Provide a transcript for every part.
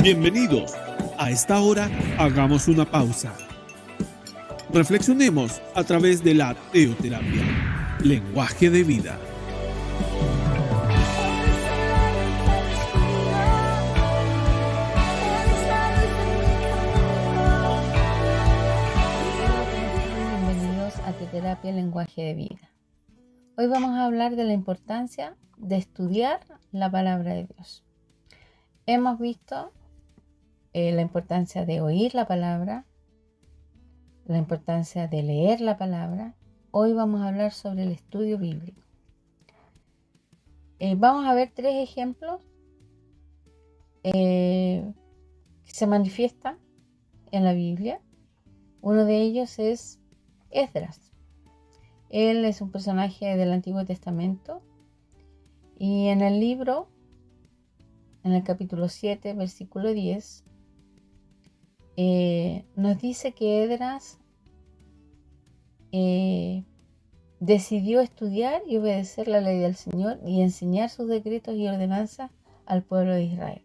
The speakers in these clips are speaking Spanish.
Bienvenidos. A esta hora hagamos una pausa. Reflexionemos a través de la teoterapia, lenguaje de vida. Bienvenidos a Teoterapia, lenguaje de vida. Hoy vamos a hablar de la importancia de estudiar la palabra de Dios. Hemos visto la importancia de oír la palabra, la importancia de leer la palabra. Hoy vamos a hablar sobre el estudio bíblico. Vamos a ver 3 ejemplos que se manifiestan en la Biblia. Uno de ellos es Esdras. Él es un personaje del Antiguo Testamento y en el libro, en el capítulo 7, versículo 10, nos dice que Esdras decidió estudiar y obedecer la ley del Señor y enseñar sus decretos y ordenanzas al pueblo de Israel.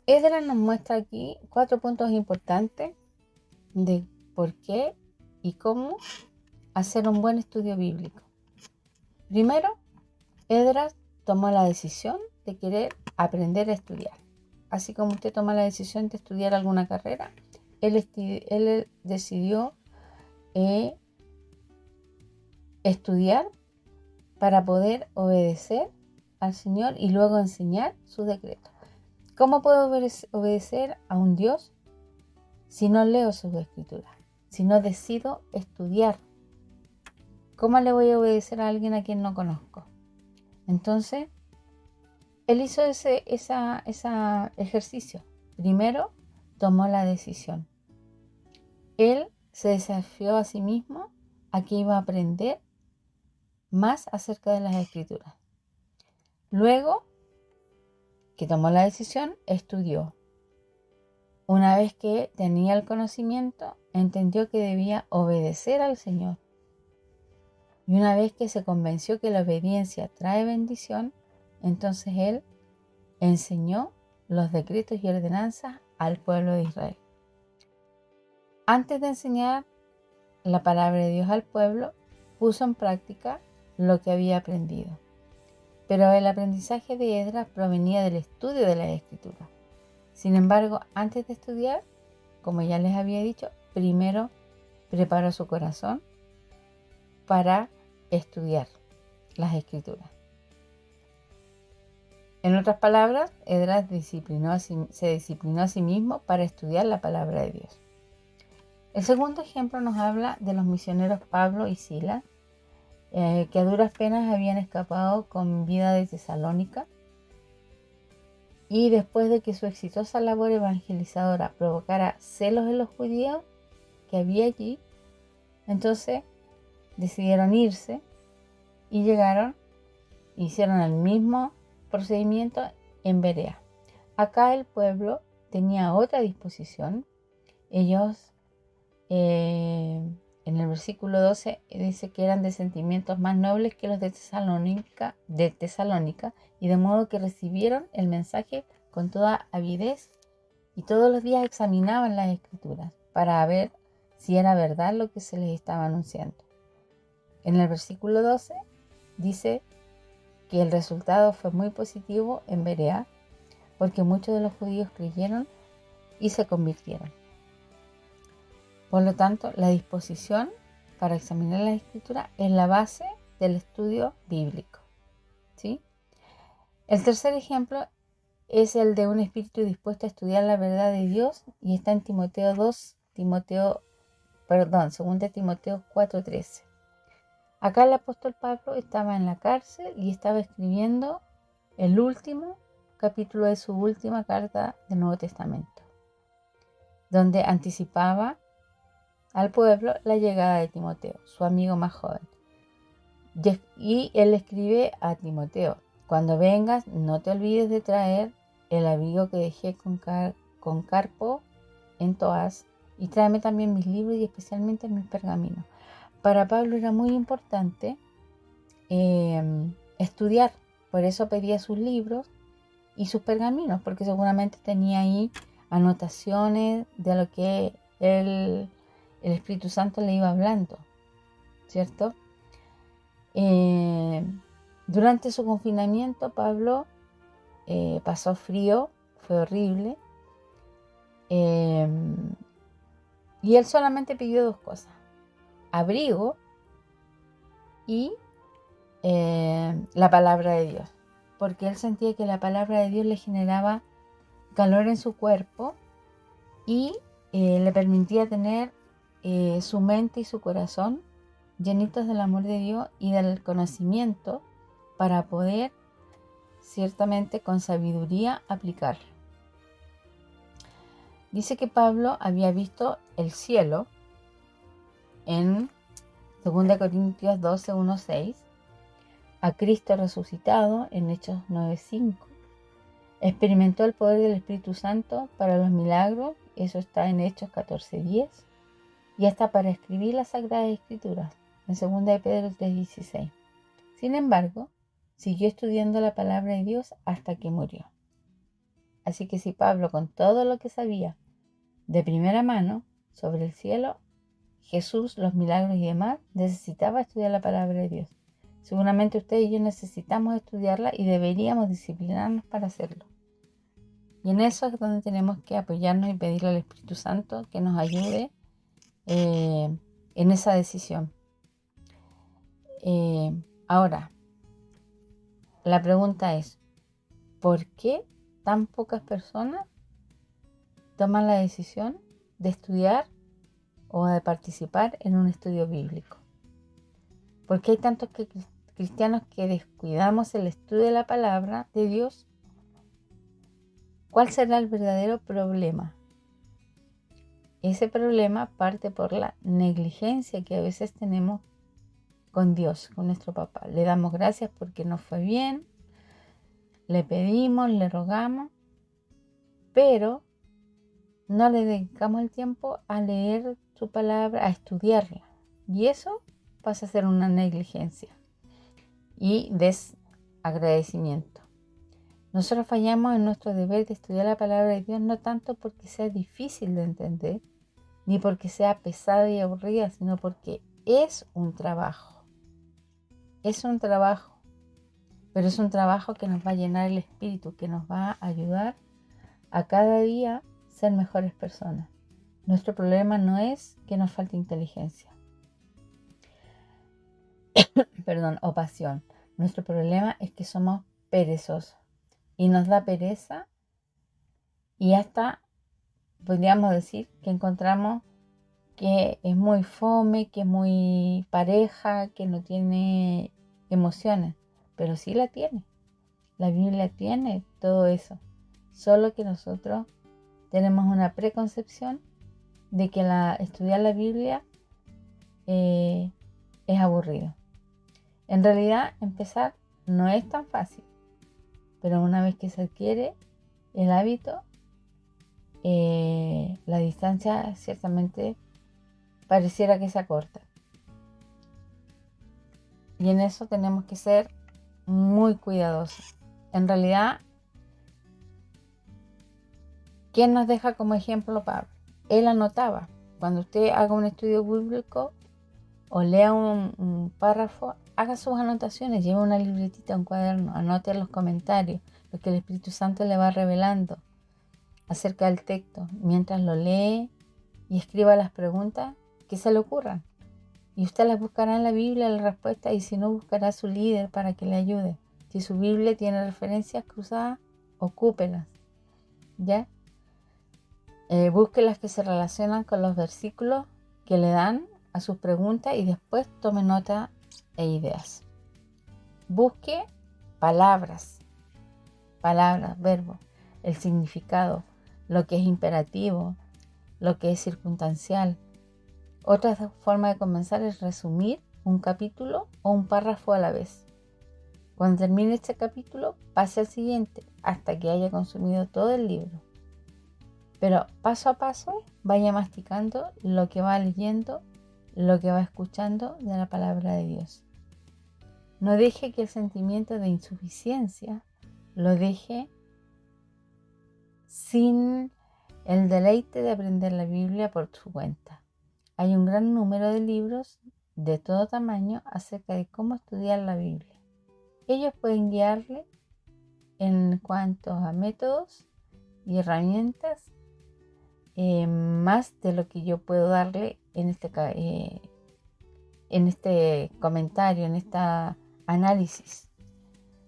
Esdras nos muestra aquí 4 puntos importantes de por qué y cómo hacer un buen estudio bíblico. Primero, Esdras tomó la decisión de querer aprender a estudiar. Así como usted toma la decisión de estudiar alguna carrera, él decidió estudiar para poder obedecer al Señor y luego enseñar sus decretos. ¿Cómo puedo obedecer a un Dios si no leo sus escrituras? Si no decido estudiar, ¿cómo le voy a obedecer a alguien a quien no conozco? Entonces, él hizo ese ejercicio. Primero, tomó la decisión. Él se desafió a sí mismo a que iba a aprender más acerca de las escrituras. Luego que tomó la decisión, estudió. Una vez que tenía el conocimiento, entendió que debía obedecer al Señor. Y una vez que se convenció que la obediencia trae bendición, entonces él enseñó los decretos y ordenanzas al pueblo de Israel. Antes de enseñar la palabra de Dios al pueblo, puso en práctica lo que había aprendido. Pero el aprendizaje de Esdras provenía del estudio de las Escrituras. Sin embargo, antes de estudiar, como ya les había dicho, primero preparó su corazón para estudiar las Escrituras. En otras palabras, Esdras se disciplinó a sí mismo para estudiar la palabra de Dios. El segundo ejemplo nos habla de los misioneros Pablo y Silas, que a duras penas habían escapado con vida de Tesalónica. Y después de que su exitosa labor evangelizadora provocara celos en los judíos que había allí, entonces decidieron irse y hicieron el mismo procedimiento en Berea. Acá el pueblo tenía otra disposición. Ellos, en el versículo 12, dice que eran de sentimientos más nobles que los de Tesalónica, y de modo que recibieron el mensaje con toda avidez y todos los días examinaban las escrituras para ver si era verdad lo que se les estaba anunciando. En el versículo 12 dice que el resultado fue muy positivo en Berea, porque muchos de los judíos creyeron y se convirtieron. Por lo tanto, la disposición para examinar la escritura es la base del estudio bíblico, ¿sí? El tercer ejemplo es el de un espíritu dispuesto a estudiar la verdad de Dios y está en 2 Timoteo 4:13. Acá el apóstol Pablo estaba en la cárcel y estaba escribiendo el último capítulo de su última carta del Nuevo Testamento, donde anticipaba al pueblo la llegada de Timoteo, su amigo más joven. Y él escribe a Timoteo: cuando vengas, no te olvides de traer el abrigo que dejé con Carpo en Troas, y tráeme también mis libros y especialmente mis pergaminos. Para Pablo era muy importante estudiar, por eso pedía sus libros y sus pergaminos, porque seguramente tenía ahí anotaciones de lo que el Espíritu Santo le iba hablando, ¿cierto? Durante su confinamiento, Pablo pasó frío, fue horrible, y él solamente pidió 2 cosas: abrigo y la palabra de Dios, porque él sentía que la palabra de Dios le generaba calor en su cuerpo y le permitía tener su mente y su corazón llenitos del amor de Dios y del conocimiento para poder ciertamente con sabiduría aplicarlo. Dice que Pablo había visto el cielo en 2 Corintios 12, 1, 6, a Cristo resucitado en Hechos 9:5. Experimentó el poder del Espíritu Santo para los milagros, eso está en Hechos 14:10, y hasta para escribir las Sagradas Escrituras, en 2 de Pedro 3:16. Sin embargo, siguió estudiando la palabra de Dios hasta que murió. Así que si Pablo, con todo lo que sabía de primera mano sobre el cielo, Jesús, los milagros y demás, necesitaba estudiar la palabra de Dios. Seguramente usted y yo necesitamos estudiarla y deberíamos disciplinarnos para hacerlo. Y en eso es donde tenemos que apoyarnos y pedirle al Espíritu Santo que nos ayude en esa decisión. Ahora, la pregunta es, ¿por qué tan pocas personas toman la decisión de estudiar o de participar en un estudio bíblico? ¿Por qué hay tantos cristianos que descuidamos el estudio de la palabra de Dios? ¿Cuál será el verdadero problema? Ese problema parte por la negligencia que a veces tenemos con Dios, con nuestro papá. Le damos gracias porque nos fue bien, le pedimos, le rogamos, pero no le dedicamos el tiempo a leer su palabra, a estudiarla. Y eso pasa a ser una negligencia y desagradecimiento. Nosotros fallamos en nuestro deber de estudiar la palabra de Dios, no tanto porque sea difícil de entender, ni porque sea pesada y aburrida, sino porque es un trabajo. Es un trabajo, pero es un trabajo que nos va a llenar el espíritu, que nos va a ayudar a cada día ser mejores personas. Nuestro problema no es que nos falte inteligencia, o pasión. Nuestro problema es que somos perezosos y nos da pereza y hasta podríamos decir que encontramos que es muy fome, que es muy pareja, que no tiene emociones, pero sí la tiene. La Biblia tiene todo eso, solo que nosotros tenemos una preconcepción de que estudiar la Biblia es aburrido. En realidad, empezar no es tan fácil, pero una vez que se adquiere el hábito, la distancia ciertamente pareciera que se acorta. Y en eso tenemos que ser muy cuidadosos. En realidad, ¿quién nos deja como ejemplo Pablo? Él anotaba. Cuando usted haga un estudio bíblico o lea un párrafo, haga sus anotaciones, lleve una libretita, un cuaderno, anote los comentarios, lo que el Espíritu Santo le va revelando acerca del texto, mientras lo lee y escriba las preguntas que se le ocurran. Y usted las buscará en la Biblia, la respuesta, y si no, buscará a su líder para que le ayude. Si su Biblia tiene referencias cruzadas, ocúpelas, ¿ya? Busque las que se relacionan con los versículos que le dan a sus preguntas y después tome nota e ideas. Busque palabras, verbos, el significado, lo que es imperativo, lo que es circunstancial. Otra forma de comenzar es resumir un capítulo o un párrafo a la vez. Cuando termine este capítulo, pase al siguiente hasta que haya consumido todo el libro. Pero paso a paso vaya masticando lo que va leyendo, lo que va escuchando de la palabra de Dios. No deje que el sentimiento de insuficiencia lo deje sin el deleite de aprender la Biblia por su cuenta. Hay un gran número de libros de todo tamaño acerca de cómo estudiar la Biblia. Ellos pueden guiarle en cuanto a métodos y herramientas, más de lo que yo puedo darle en este comentario, en este análisis.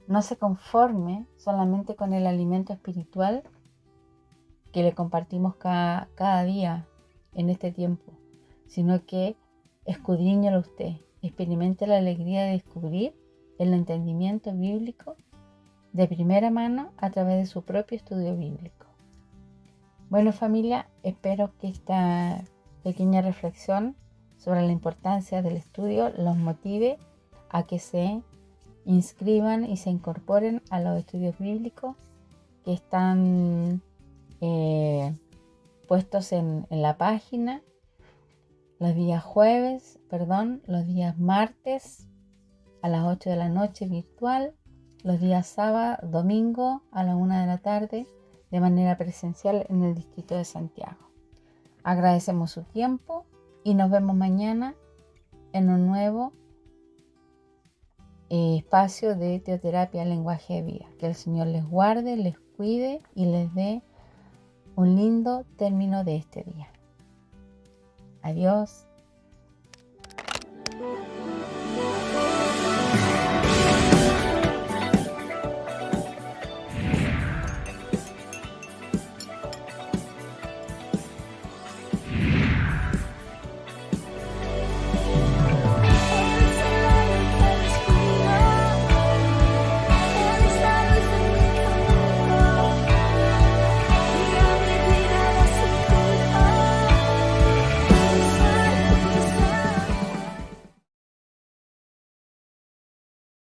No se conforme solamente con el alimento espiritual que le compartimos cada día en este tiempo, sino que escudriñalo usted, experimente la alegría de descubrir el entendimiento bíblico de primera mano a través de su propio estudio bíblico. Bueno, familia, espero que esta pequeña reflexión sobre la importancia del estudio los motive a que se inscriban y se incorporen a los estudios bíblicos que están puestos en la página los días martes a las 8 de la noche virtual, los días sábado, domingo a la 1 de la tarde de manera presencial en el distrito de Santiago. Agradecemos su tiempo y nos vemos mañana en un nuevo espacio de teoterapia lenguaje de vida. Que el Señor les guarde, les cuide y les dé un lindo término de este día. Adiós.